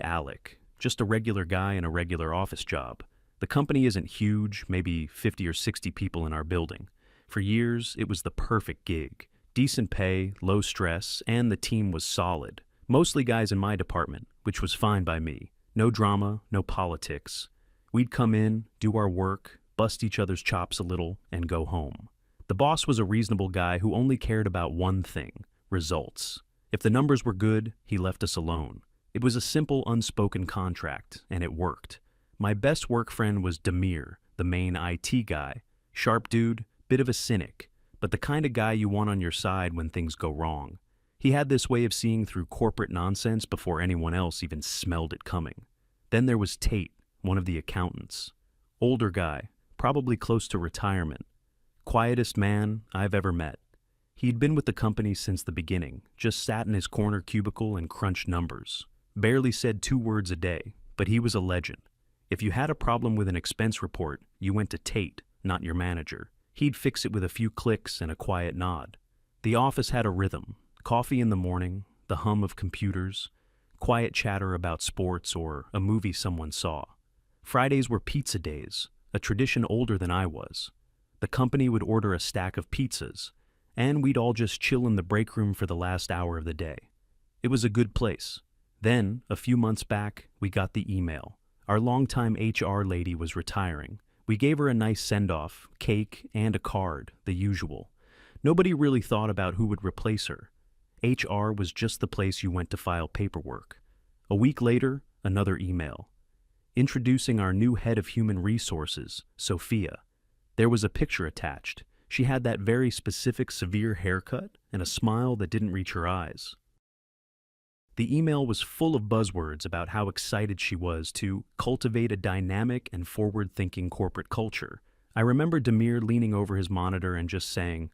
Alec, just a regular guy in a regular office job. The company isn't huge, maybe 50 or 60 people in our building. For years, it was the perfect gig. Decent pay, low stress, and the team was solid. Mostly guys in my department, which was fine by me. No drama, no politics. We'd come in, do our work, bust each other's chops a little, and go home. The boss was a reasonable guy who only cared about one thing: results. If the numbers were good, he left us alone. It was a simple, unspoken contract, and it worked. My best work friend was Demir, the main IT guy. Sharp dude, bit of a cynic, but the kind of guy you want on your side when things go wrong. He had this way of seeing through corporate nonsense before anyone else even smelled it coming. Then there was Tate, one of the accountants. Older guy, probably close to retirement. Quietest man I've ever met. He'd been with the company since the beginning, just sat in his corner cubicle and crunched numbers. Barely said 2 words a day, but he was a legend. If you had a problem with an expense report, you went to Tate, not your manager. He'd fix it with a few clicks and a quiet nod. The office had a rhythm. Coffee in the morning, the hum of computers, quiet chatter about sports or a movie someone saw. Fridays were pizza days, a tradition older than I was. The company would order a stack of pizzas, and we'd all just chill in the break room for the last hour of the day. It was a good place. Then, a few months back, we got the email. Our longtime HR lady was retiring. We gave her a nice send-off, cake, and a card, the usual. Nobody really thought about who would replace her. HR was just the place you went to file paperwork. A week later, another email. Introducing our new head of human resources, Sophia. There was a picture attached. She had that very specific severe haircut and a smile that didn't reach her eyes. The email was full of buzzwords about how excited she was to cultivate a dynamic and forward-thinking corporate culture. I remember Demir leaning over his monitor and just saying,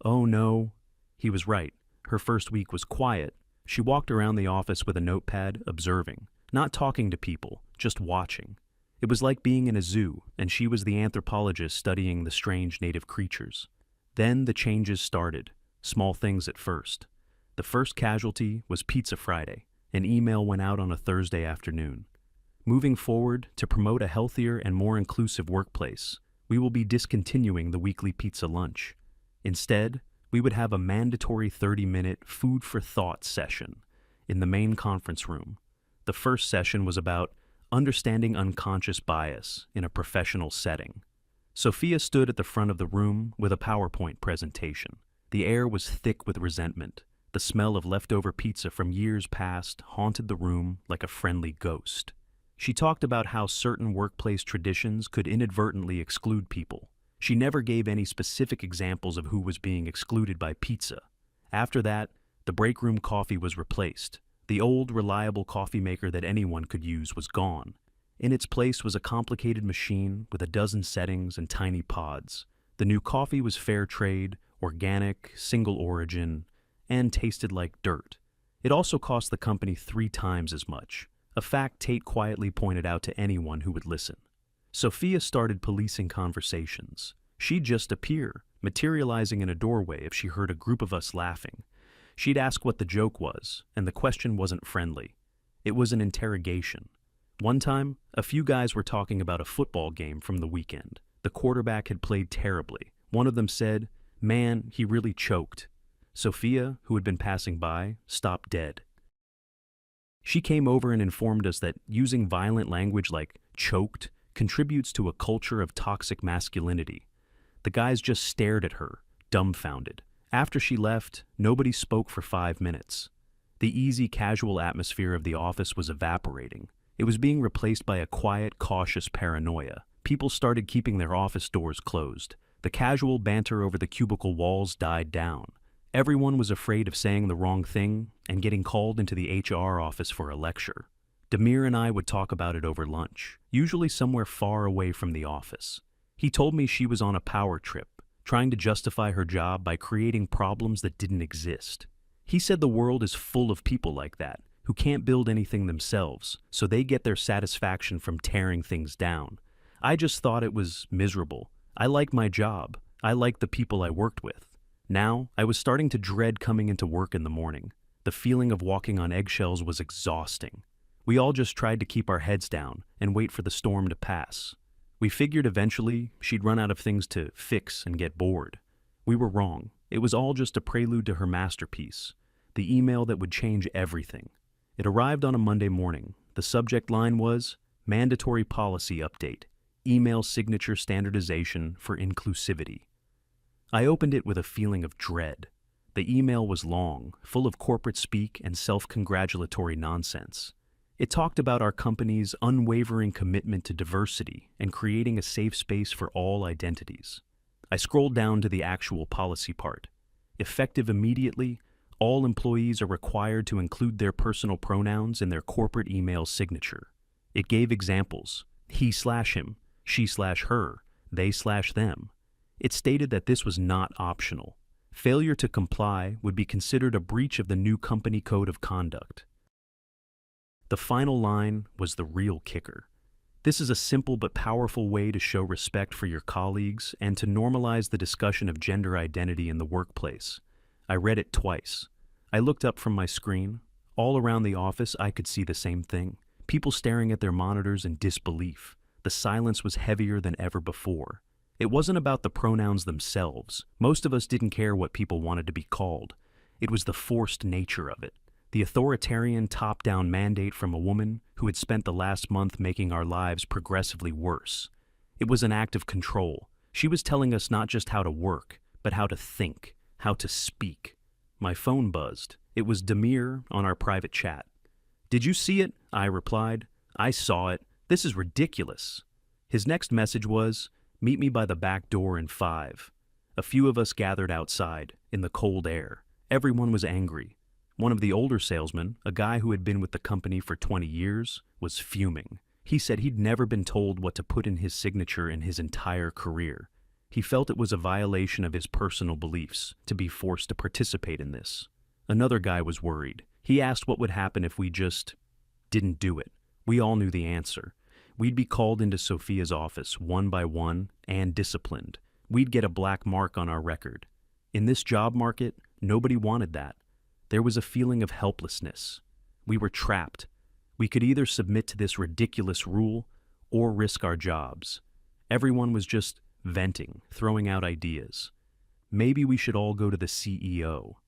"Oh no." He was right. Her first week was quiet. She walked around the office with a notepad, observing, not talking to people, just watching. It was like being in a zoo, and she was the anthropologist studying the strange native creatures. Then the changes started, small things at first. The first casualty was Pizza Friday. An email went out on a Thursday afternoon. Moving forward, to promote a healthier and more inclusive workplace, we will be discontinuing the weekly pizza lunch. Instead, we would have a mandatory 30-minute food for thought session in the main conference room. The first session was about understanding unconscious bias in a professional setting. Sophia stood at the front of the room with a PowerPoint presentation. The air was thick with resentment. The smell of leftover pizza from years past haunted the room like a friendly ghost. She talked about how certain workplace traditions could inadvertently exclude people. She never gave any specific examples of who was being excluded by pizza. After that, the break room coffee was replaced. The old, reliable coffee maker that anyone could use was gone. In its place was a complicated machine with a dozen settings and tiny pods. The new coffee was fair trade, organic, single origin, and tasted like dirt. It also cost the company 3 times as much, a fact Tate quietly pointed out to anyone who would listen. Sophia started policing conversations. She'd just appear, materializing in a doorway if she heard a group of us laughing. She'd ask what the joke was, and the question wasn't friendly. It was an interrogation. One time, a few guys were talking about a football game from the weekend. The quarterback had played terribly. One of them said, "Man, he really choked." Sophia, who had been passing by, stopped dead. She came over and informed us that using violent language like choked contributes to a culture of toxic masculinity. The guys just stared at her, dumbfounded. After she left, nobody spoke for 5 minutes. The easy, casual atmosphere of the office was evaporating. It was being replaced by a quiet, cautious paranoia. People started keeping their office doors closed. The casual banter over the cubicle walls died down. Everyone was afraid of saying the wrong thing and getting called into the HR office for a lecture. Demir and I would talk about it over lunch, usually somewhere far away from the office. He told me she was on a power trip, trying to justify her job by creating problems that didn't exist. He said the world is full of people like that, who can't build anything themselves, so they get their satisfaction from tearing things down. I just thought it was miserable. I liked my job. I liked the people I worked with. Now, I was starting to dread coming into work in the morning. The feeling of walking on eggshells was exhausting. We all just tried to keep our heads down and wait for the storm to pass. We figured eventually she'd run out of things to fix and get bored. We were wrong. It was all just a prelude to her masterpiece, the email that would change everything. It arrived on a Monday morning. The subject line was, Mandatory Policy Update, Email Signature Standardization for Inclusivity. I opened it with a feeling of dread. The email was long, full of corporate speak and self-congratulatory nonsense. It talked about our company's unwavering commitment to diversity and creating a safe space for all identities. I scrolled down to the actual policy part. Effective immediately, all employees are required to include their personal pronouns in their corporate email signature. It gave examples: he/him, she/her, they/them. It stated that this was not optional. Failure to comply would be considered a breach of the new company code of conduct. The final line was the real kicker. This is a simple but powerful way to show respect for your colleagues and to normalize the discussion of gender identity in the workplace. I read it twice. I looked up from my screen. All around the office, I could see the same thing. People staring at their monitors in disbelief. The silence was heavier than ever before. It wasn't about the pronouns themselves. Most of us didn't care what people wanted to be called. It was the forced nature of it. The authoritarian top-down mandate from a woman who had spent the last month making our lives progressively worse. It was an act of control. She was telling us not just how to work, but how to think, how to speak. My phone buzzed. It was Demir on our private chat. "Did you see it?" I replied. "I saw it. This is ridiculous." His next message was, "Meet me by the back door in 5. A few of us gathered outside, in the cold air. Everyone was angry. One of the older salesmen, a guy who had been with the company for 20 years, was fuming. He said he'd never been told what to put in his signature in his entire career. He felt it was a violation of his personal beliefs to be forced to participate in this. Another guy was worried. He asked what would happen if we just didn't do it. We all knew the answer. We'd be called into Sophia's office one by one and disciplined. We'd get a black mark on our record. In this job market, nobody wanted that. There was a feeling of helplessness. We were trapped. We could either submit to this ridiculous rule or risk our jobs. Everyone was just venting, throwing out ideas. Maybe we should all go to the CEO.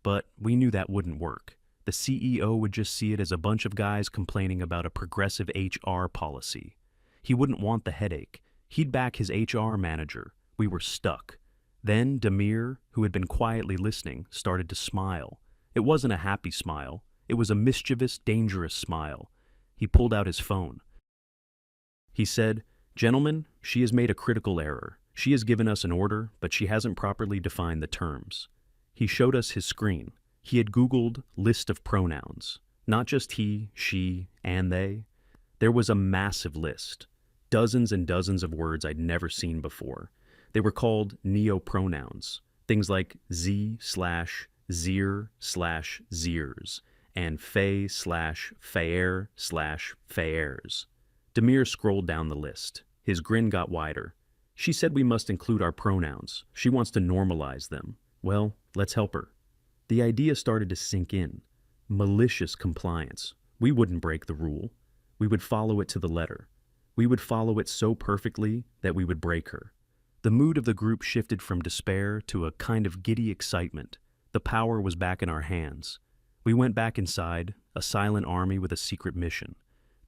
But we knew that wouldn't work. The CEO would just see it as a bunch of guys complaining about a progressive HR policy. He wouldn't want the headache. He'd back his HR manager. We were stuck. Then Demir, who had been quietly listening, started to smile. It wasn't a happy smile. It was a mischievous, dangerous smile. He pulled out his phone. He said, "Gentlemen, she has made a critical error. She has given us an order, but she hasn't properly defined the terms." He showed us his screen. He had Googled list of pronouns. Not just he, she, and they. There was a massive list. Dozens and dozens of words I'd never seen before. They were called neo-pronouns. Things like z/zir/zirs and fey/faer/faers. Demir scrolled down the list. His grin got wider. "She said we must include our pronouns. She wants to normalize them. Well, let's help her." The idea started to sink in. Malicious compliance. We wouldn't break the rule. We would follow it to the letter. We would follow it so perfectly that we would break her. The mood of the group shifted from despair to a kind of giddy excitement. The power was back in our hands. We went back inside, a silent army with a secret mission.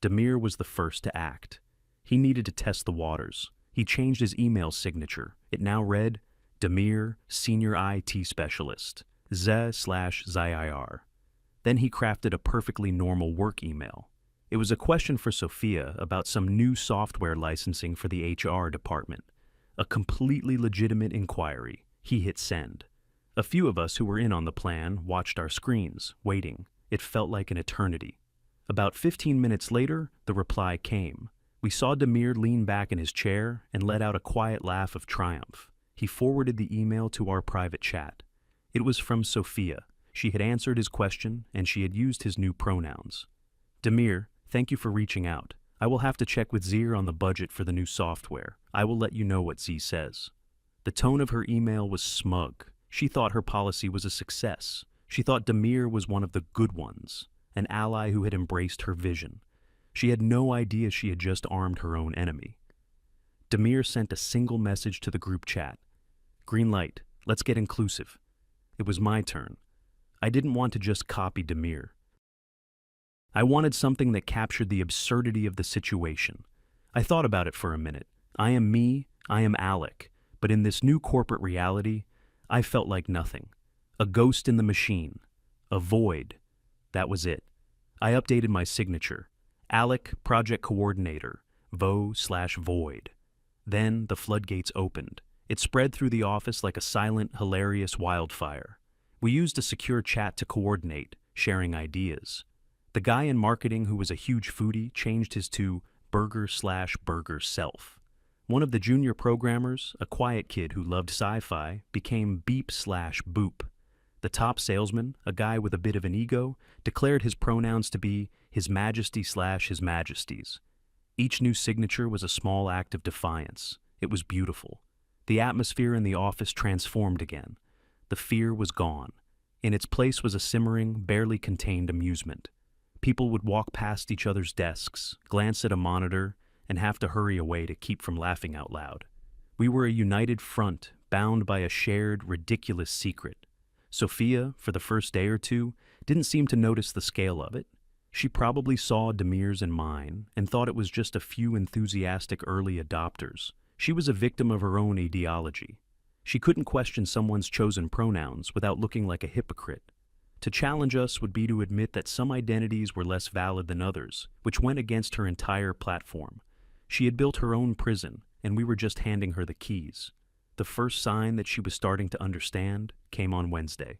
Demir was the first to act. He needed to test the waters. He changed his email signature. It now read, Demir, Senior IT Specialist, Z/ZIR. Then he crafted a perfectly normal work email. It was a question for Sophia about some new software licensing for the HR department. A completely legitimate inquiry. He hit send. A few of us who were in on the plan watched our screens, waiting. It felt like an eternity. About 15 minutes later, the reply came. We saw Demir lean back in his chair and let out a quiet laugh of triumph. He forwarded the email to our private chat. It was from Sophia. She had answered his question, and she had used his new pronouns. "Demir, thank you for reaching out. I will have to check with Zir on the budget for the new software. I will let you know what Z says." The tone of her email was smug. She thought her policy was a success. She thought Demir was one of the good ones. an ally who had embraced her vision. She had no idea she had just armed her own enemy. Demir sent a single message to the group chat. Green light, let's get inclusive. It was my turn. I didn't want to just copy Demir. I wanted something that captured the absurdity of the situation. I thought about it for a minute. I am me, I am Alec, but in this new corporate reality, I felt like nothing. A ghost in the machine. A void. That was it. I updated my signature. Alec, project coordinator, vo/void. Then the floodgates opened. It spread through the office like a silent, hilarious wildfire. We used a secure chat to coordinate, sharing ideas. The guy in marketing who was a huge foodie changed his to burger/burger self. One of the junior programmers, a quiet kid who loved sci-fi, became beep/boop. The top salesman, a guy with a bit of an ego, declared his pronouns to be His Majesty/His Majesties. Each new signature was a small act of defiance. It was beautiful. The atmosphere in the office transformed again. The fear was gone. In its place was a simmering, barely contained amusement. People would walk past each other's desks, glance at a monitor, and have to hurry away to keep from laughing out loud. We were a united front, bound by a shared, ridiculous secret. Sophia, for the first day or two, didn't seem to notice the scale of it. She probably saw Demir's and mine and thought it was just a few enthusiastic early adopters. She was a victim of her own ideology. She couldn't question someone's chosen pronouns without looking like a hypocrite. To challenge us would be to admit that some identities were less valid than others, which went against her entire platform. She had built her own prison, and we were just handing her the keys. The first sign that she was starting to understand came on Wednesday.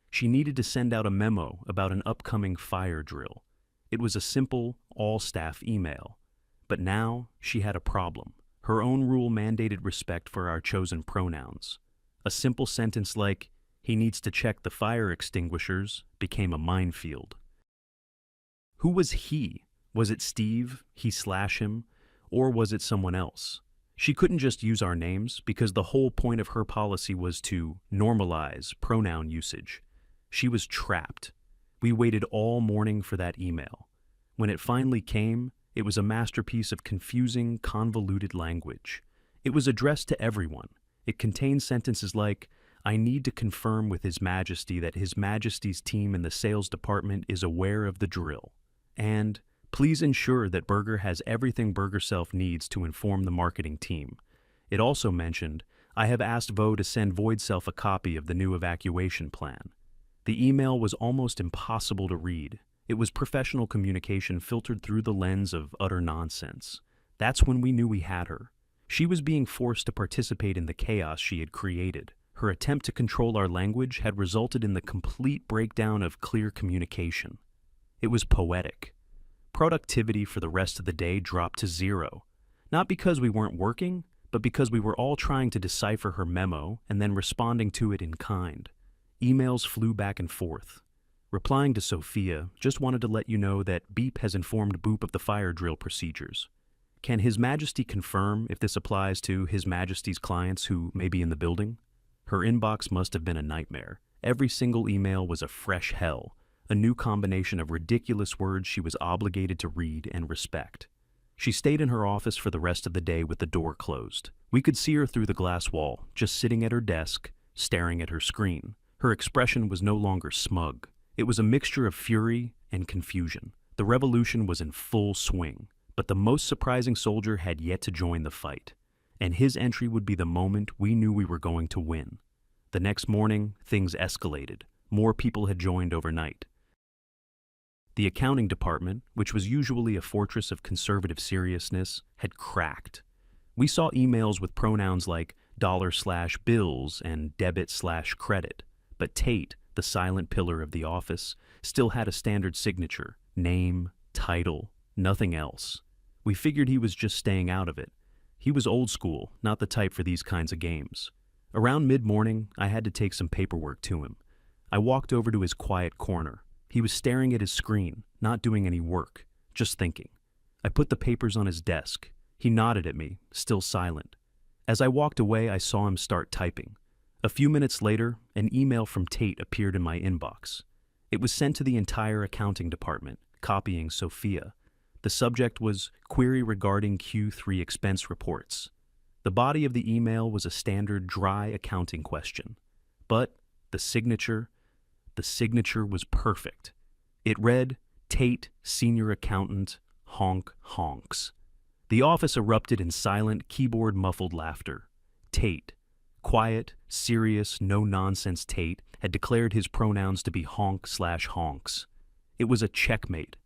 She needed to send out a memo about an upcoming fire drill. It was a simple, all-staff email. But now she had a problem. Her own rule mandated respect for our chosen pronouns. A simple sentence like, "He needs to check the fire extinguishers," became a minefield. Who was he? Was it Steve, he/him, or was it someone else? She couldn't just use our names because the whole point of her policy was to normalize pronoun usage. She was trapped. We waited all morning for that email. When it finally came, it was a masterpiece of confusing, convoluted language. It was addressed to everyone. It contained sentences like, "I need to confirm with His Majesty that His Majesty's team in the sales department is aware of the drill," and "Please ensure that Burger has everything Burger Self needs to inform the marketing team." It also mentioned, "I have asked Vo to send Void Self a copy of the new evacuation plan." The email was almost impossible to read. It was professional communication filtered through the lens of utter nonsense. That's when we knew we had her. She was being forced to participate in the chaos she had created. Her attempt to control our language had resulted in the complete breakdown of clear communication. It was poetic. Productivity for the rest of the day dropped to 0. Not because we weren't working, but because we were all trying to decipher her memo and then responding to it in kind. Emails flew back and forth. Replying to Sophia, "Just wanted to let you know that Beep has informed Boop of the fire drill procedures. Can His Majesty confirm if this applies to His Majesty's clients who may be in the building?" Her inbox must have been a nightmare. Every single email was a fresh hell, a new combination of ridiculous words she was obligated to read and respect. She stayed in her office for the rest of the day with the door closed. We could see her through the glass wall, just sitting at her desk, staring at her screen. Her expression was no longer smug. It was a mixture of fury and confusion. The revolution was in full swing, but the most surprising soldier had yet to join the fight, and his entry would be the moment we knew we were going to win. The next morning, things escalated. More people had joined overnight. The accounting department, which was usually a fortress of conservative seriousness, had cracked. We saw emails with pronouns like $/bills and debit/credit, but Tate, the silent pillar of the office, still had a standard signature, name, title, nothing else. We figured he was just staying out of it. He was old school, not the type for these kinds of games. Around mid-morning, I had to take some paperwork to him. I walked over to his quiet corner. He was staring at his screen, not doing any work, just thinking. I put the papers on his desk. He nodded at me, still silent. As I walked away, I saw him start typing. A few minutes later, an email from Tate appeared in my inbox. It was sent to the entire accounting department, copying Sophia. The subject was Query Regarding Q3 Expense Reports. The body of the email was a standard dry accounting question. But the signature was perfect. It read, Tate, Senior Accountant, honk honks. The office erupted in silent, keyboard-muffled laughter. Tate, quiet, serious, no-nonsense Tate, had declared his pronouns to be honk/honks. It was a checkmate.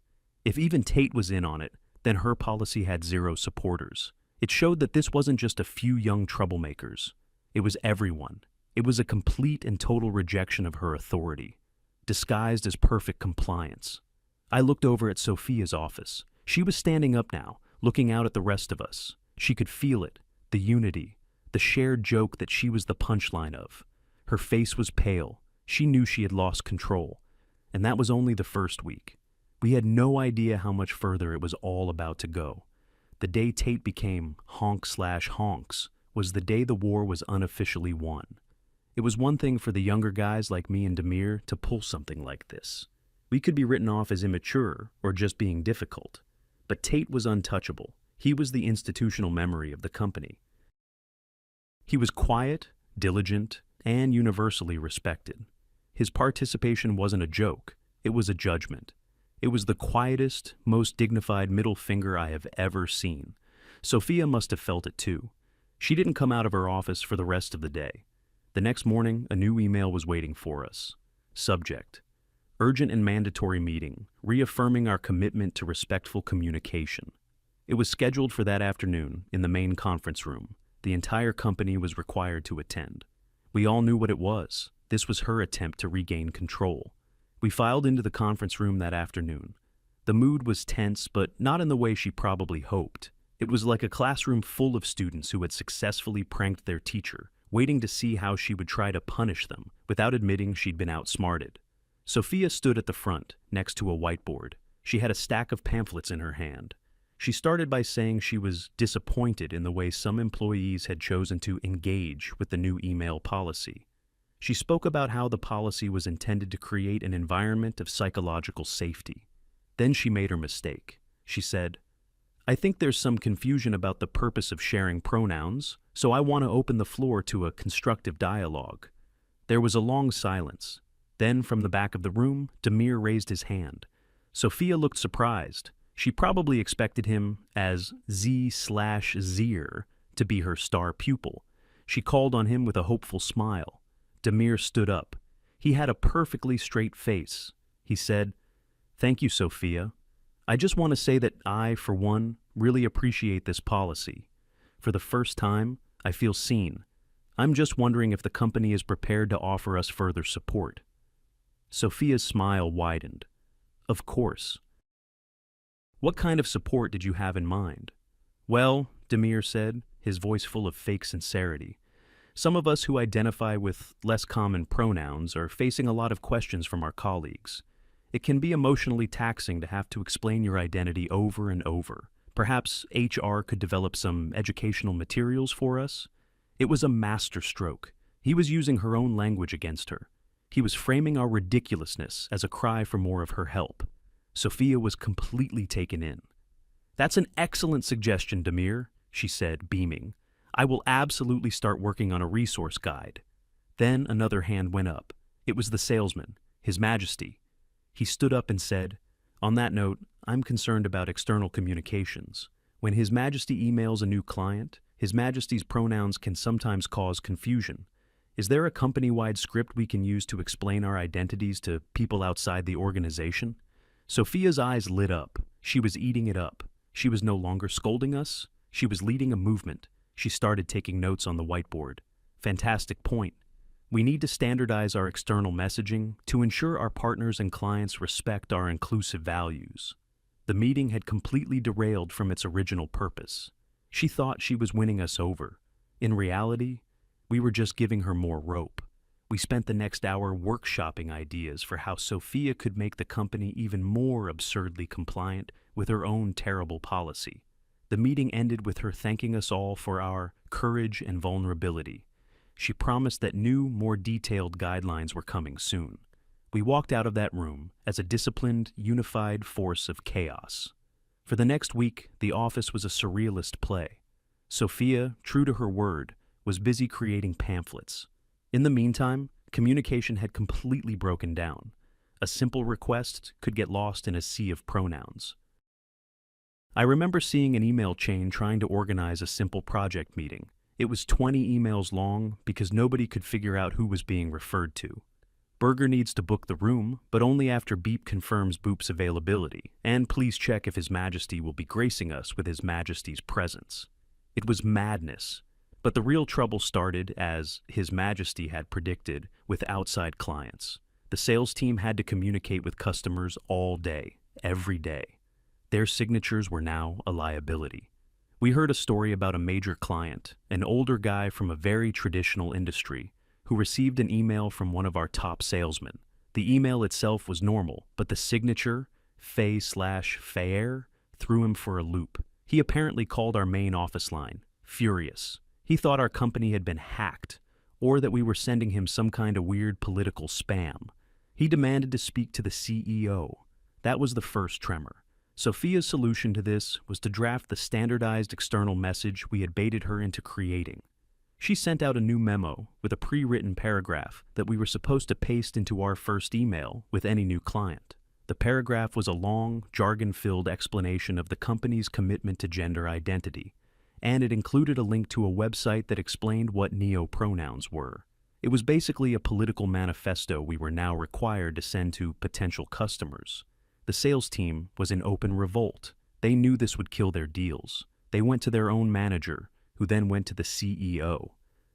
If even Tate was in on it, then her policy had zero supporters. It showed that this wasn't just a few young troublemakers. It was everyone. It was a complete and total rejection of her authority, disguised as perfect compliance. I looked over at Sophia's office. She was standing up now, looking out at the rest of us. She could feel it, the unity, the shared joke that she was the punchline of. Her face was pale. She knew she had lost control. And that was only the first week. We had no idea how much further it was all about to go. The day Tate became honk/honks was the day the war was unofficially won. It was one thing for the younger guys like me and Demir to pull something like this. We could be written off as immature or just being difficult. But Tate was untouchable. He was the institutional memory of the company. He was quiet, diligent, and universally respected. His participation wasn't a joke. It was a judgment. It was the quietest, most dignified middle finger I have ever seen. Sophia must have felt it too. She didn't come out of her office for the rest of the day. The next morning, a new email was waiting for us. Subject: Urgent and mandatory meeting, reaffirming our commitment to respectful communication. It was scheduled for that afternoon in the main conference room. The entire company was required to attend. We all knew what it was. This was her attempt to regain control. We filed into the conference room that afternoon. The mood was tense, but not in the way she probably hoped. It was like a classroom full of students who had successfully pranked their teacher, waiting to see how she would try to punish them without admitting she'd been outsmarted. Sophia stood at the front, next to a whiteboard. She had a stack of pamphlets in her hand. She started by saying she was disappointed in the way some employees had chosen to engage with the new email policy. She spoke about how the policy was intended to create an environment of psychological safety. Then she made her mistake. She said, I think there's some confusion about the purpose of sharing pronouns, so I want to open the floor to a constructive dialogue. There was a long silence. Then, from the back of the room, Demir raised his hand. Sophia looked surprised. She probably expected him, as Z/Zir, to be her star pupil. She called on him with a hopeful smile. Demir stood up. He had a perfectly straight face. He said, Thank you, Sophia. I just want to say that I, for one, really appreciate this policy. For the first time, I feel seen. I'm just wondering if the company is prepared to offer us further support. Sophia's smile widened. Of course. What kind of support did you have in mind? Well, Demir said, his voice full of fake sincerity. Some of us who identify with less common pronouns are facing a lot of questions from our colleagues. It can be emotionally taxing to have to explain your identity over and over. Perhaps HR could develop some educational materials for us? It was a masterstroke. He was using her own language against her. He was framing our ridiculousness as a cry for more of her help. Sophia was completely taken in. That's an excellent suggestion, Demir, she said, beaming. I will absolutely start working on a resource guide. Then another hand went up. It was the salesman, His Majesty. He stood up and said, On that note, I'm concerned about external communications. When His Majesty emails a new client, His Majesty's pronouns can sometimes cause confusion. Is there a company-wide script we can use to explain our identities to people outside the organization? Sophia's eyes lit up. She was eating it up. She was no longer scolding us. She was leading a movement. She started taking notes on the whiteboard. Fantastic point. We need to standardize our external messaging to ensure our partners and clients respect our inclusive values. The meeting had completely derailed from its original purpose. She thought she was winning us over. In reality, we were just giving her more rope. We spent the next hour workshopping ideas for how Sophia could make the company even more absurdly compliant with her own terrible policy. The meeting ended with her thanking us all for our courage and vulnerability. She promised that new, more detailed guidelines were coming soon. We walked out of that room as a disciplined, unified force of chaos. For the next week, the office was a surrealist play. Sophia, true to her word, was busy creating pamphlets. In the meantime, communication had completely broken down. A simple request could get lost in a sea of pronouns. I remember seeing an email chain trying to organize a simple project meeting. It was 20 emails long because nobody could figure out who was being referred to. Burger needs to book the room, but only after Beep confirms Boop's availability, and please check if His Majesty will be gracing us with His Majesty's presence. It was madness, but the real trouble started, as His Majesty had predicted, with outside clients. The sales team had to communicate with customers all day, every day. Their signatures were now a liability. We heard a story about a major client, an older guy from a very traditional industry, who received an email from one of our top salesmen. The email itself was normal, but the signature, Fay/Fair, threw him for a loop. He apparently called our main office line, furious. He thought our company had been hacked, or that we were sending him some kind of weird political spam. He demanded to speak to the CEO. That was the first tremor. Sophia's solution to this was to draft the standardized external message we had baited her into creating. She sent out a new memo with a pre-written paragraph that we were supposed to paste into our first email with any new client. The paragraph was a long, jargon-filled explanation of the company's commitment to gender identity, and it included a link to a website that explained what neo-pronouns were. It was basically a political manifesto we were now required to send to potential customers. The sales team was in open revolt. They knew this would kill their deals. They went to their own manager, who then went to the CEO.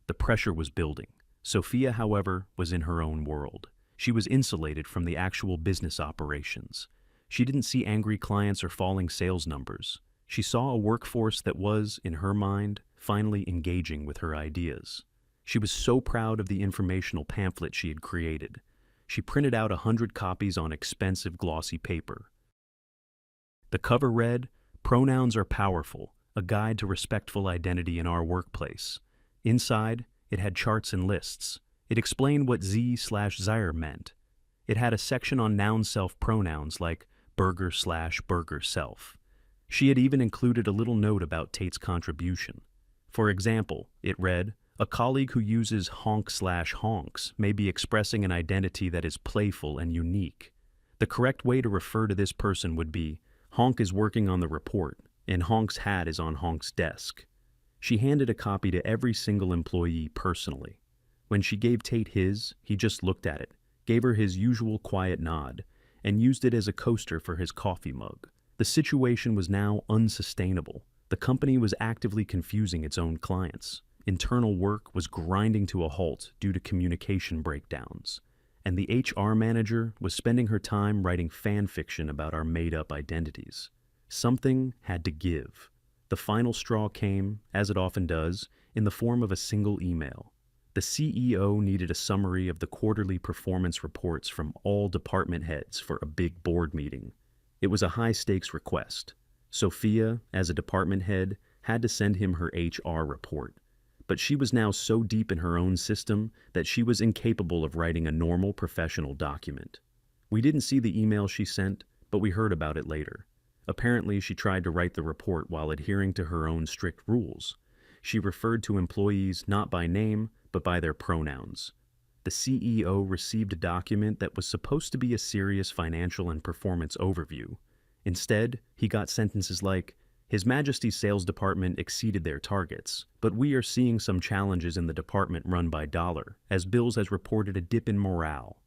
The pressure was building. Sophia, however, was in her own world. She was insulated from the actual business operations. She didn't see angry clients or falling sales numbers. She saw a workforce that was, in her mind, finally engaging with her ideas. She was so proud of the informational pamphlet she had created. She printed out 100 copies on expensive glossy paper. The cover read, "Pronouns are powerful, a guide to respectful identity in our workplace." Inside, it had charts and lists. It explained what Z/Zyre meant. It had a section on noun self pronouns like burger/burger self. She had even included a little note about Tate's contribution. For example, it read, "A colleague who uses honk/honks may be expressing an identity that is playful and unique. The correct way to refer to this person would be, Honk is working on the report, and Honk's hat is on Honk's desk." She handed a copy to every single employee personally. When she gave Tate his, he just looked at it, gave her his usual quiet nod, and used it as a coaster for his coffee mug. The situation was now unsustainable. The company was actively confusing its own clients. Internal work was grinding to a halt due to communication breakdowns, and the HR manager was spending her time writing fan fiction about our made-up identities. Something had to give. The final straw came, as it often does, in the form of a single email. The CEO needed a summary of the quarterly performance reports from all department heads for a big board meeting. It was a high-stakes request. Sophia, as a department head, had to send him her HR report. But she was now so deep in her own system that she was incapable of writing a normal professional document. We didn't see the email she sent, but we heard about it later. Apparently, she tried to write the report while adhering to her own strict rules. She referred to employees not by name, but by their pronouns. The CEO received a document that was supposed to be a serious financial and performance overview. Instead, he got sentences like, "His Majesty's sales department exceeded their targets, but we are seeing some challenges in the department run by Dollar, as Bills has reported a dip in morale.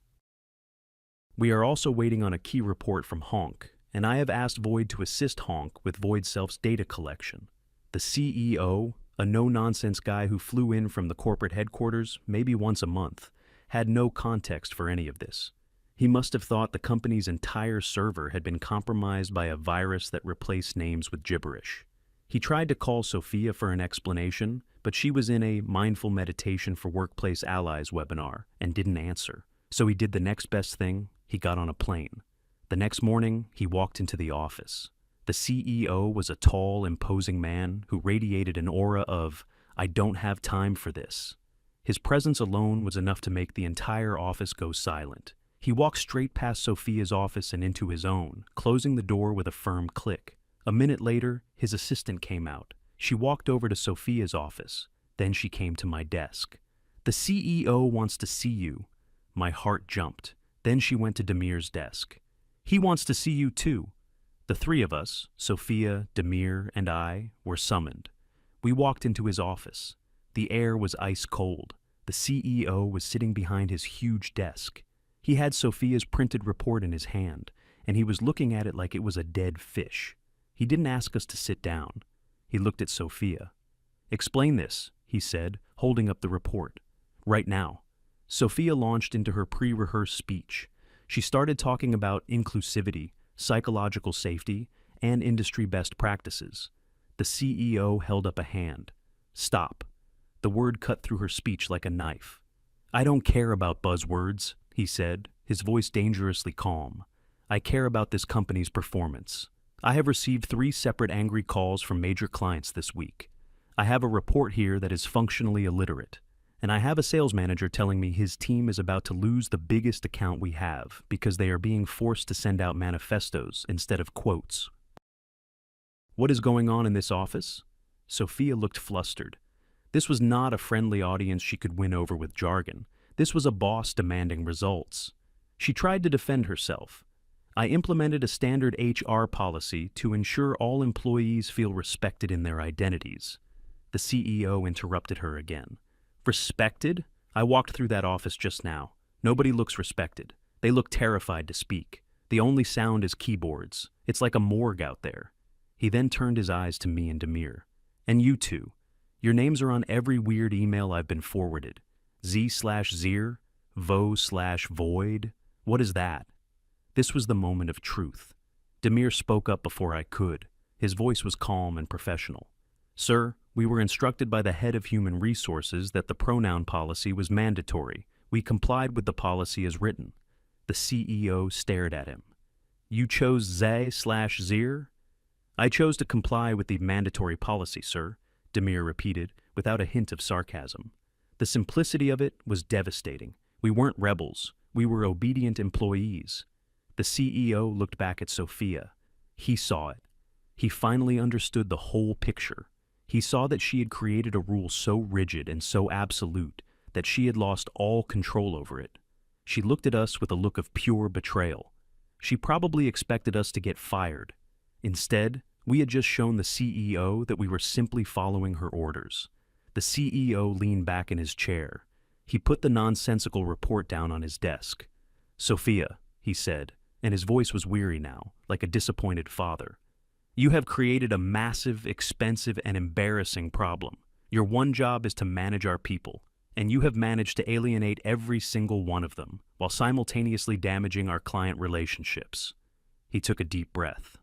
We are also waiting on a key report from Honk, and I have asked Void to assist Honk with Void Self's data collection." The CEO, a no-nonsense guy who flew in from the corporate headquarters maybe once a month, had no context for any of this. He must have thought the company's entire server had been compromised by a virus that replaced names with gibberish. He tried to call Sophia for an explanation, but she was in a Mindful Meditation for Workplace Allies webinar and didn't answer. So he did the next best thing. He got on a plane. The next morning, he walked into the office. The CEO was a tall, imposing man who radiated an aura of, "I don't have time for this." His presence alone was enough to make the entire office go silent. He walked straight past Sophia's office and into his own, closing the door with a firm click. A minute later, his assistant came out. She walked over to Sophia's office. Then she came to my desk. "The CEO wants to see you." My heart jumped. Then she went to Demir's desk. "He wants to see you too." The three of us, Sophia, Demir, and I, were summoned. We walked into his office. The air was ice cold. The CEO was sitting behind his huge desk. He had Sophia's printed report in his hand, and he was looking at it like it was a dead fish. He didn't ask us to sit down. He looked at Sophia. "Explain this," he said, holding up the report. "Right now." Sophia launched into her pre-rehearsed speech. She started talking about inclusivity, psychological safety, and industry best practices. The CEO held up a hand. "Stop." The word cut through her speech like a knife. "I don't care about buzzwords," he said, his voice dangerously calm. "I care about this company's performance. I have received 3 separate angry calls from major clients this week. I have a report here that is functionally illiterate, and I have a sales manager telling me his team is about to lose the biggest account we have because they are being forced to send out manifestos instead of quotes. What is going on in this office?" Sophia looked flustered. This was not a friendly audience she could win over with jargon. This was a boss demanding results. She tried to defend herself. "I implemented a standard HR policy to ensure all employees feel respected in their identities." The CEO interrupted her again. "Respected? I walked through that office just now. Nobody looks respected. They look terrified to speak. The only sound is keyboards. It's like a morgue out there." He then turned his eyes to me and Demir. "And you two. Your names are on every weird email I've been forwarded. Z/Zir, Vo/Void. What is that?" This was the moment of truth. Demir spoke up before I could. His voice was calm and professional. "Sir, we were instructed by the head of human resources that the pronoun policy was mandatory. We complied with the policy as written." The CEO stared at him. "You chose Z/Zir?" "I chose to comply with the mandatory policy, sir," Demir repeated, without a hint of sarcasm. The simplicity of it was devastating. We weren't rebels. We were obedient employees. The CEO looked back at Sophia. He saw it. He finally understood the whole picture. He saw that she had created a rule so rigid and so absolute that she had lost all control over it. She looked at us with a look of pure betrayal. She probably expected us to get fired. Instead, we had just shown the CEO that we were simply following her orders. The CEO leaned back in his chair. He put the nonsensical report down on his desk. "Sophia," he said, and his voice was weary now, like a disappointed father. "You have created a massive, expensive, and embarrassing problem. Your one job is to manage our people, and you have managed to alienate every single one of them, while simultaneously damaging our client relationships." He took a deep breath.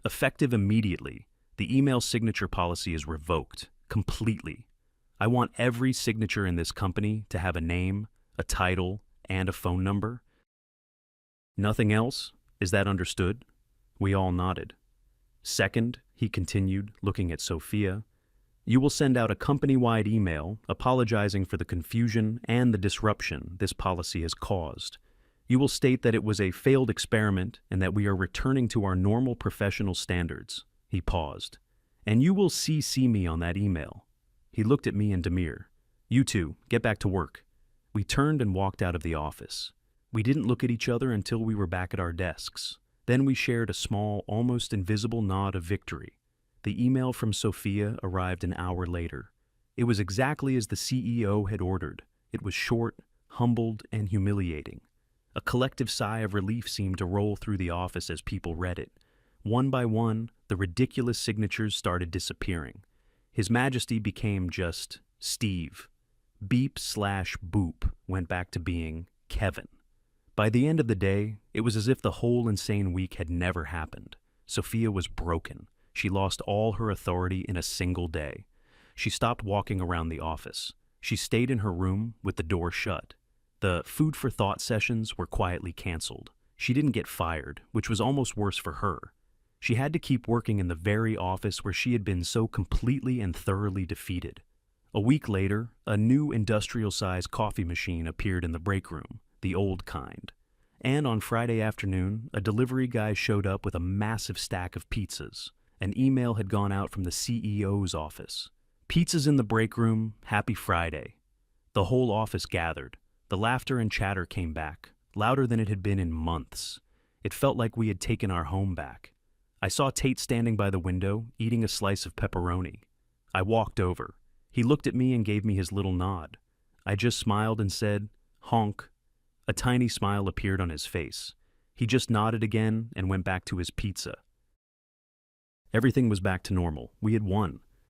"Effective immediately, the email signature policy is revoked, completely. I want every signature in this company to have a name, a title, and a phone number." "Nothing else? Is that understood?" We all nodded. "Second," he continued, looking at Sophia, "you will send out a company-wide email apologizing for the confusion and the disruption this policy has caused. You will state that it was a failed experiment and that we are returning to our normal professional standards." He paused. "And you will CC me on that email." He looked at me and Demir. "You two, get back to work." We turned and walked out of the office. We didn't look at each other until we were back at our desks. Then we shared a small, almost invisible nod of victory. The email from Sophia arrived an hour later. It was exactly as the CEO had ordered. It was short, humbled, and humiliating. A collective sigh of relief seemed to roll through the office as people read it. One by one, the ridiculous signatures started disappearing. His Majesty became just Steve. Beep/Boop went back to being Kevin. By the end of the day, it was as if the whole insane week had never happened. Sophia was broken. She lost all her authority in a single day. She stopped walking around the office. She stayed in her room with the door shut. The food for thought sessions were quietly canceled. She didn't get fired, which was almost worse for her. She had to keep working in the very office where she had been so completely and thoroughly defeated. A week later, a new industrial-sized coffee machine appeared in the break room, the old kind. And on Friday afternoon, a delivery guy showed up with a massive stack of pizzas. An email had gone out from the CEO's office. Pizzas in the break room, happy Friday. The whole office gathered. The laughter and chatter came back, louder than it had been in months. It felt like we had taken our home back. I saw Tate standing by the window, eating a slice of pepperoni. I walked over. He looked at me and gave me his little nod. I just smiled and said, "Honk." A tiny smile appeared on his face. He just nodded again and went back to his pizza. Everything was back to normal. We had won.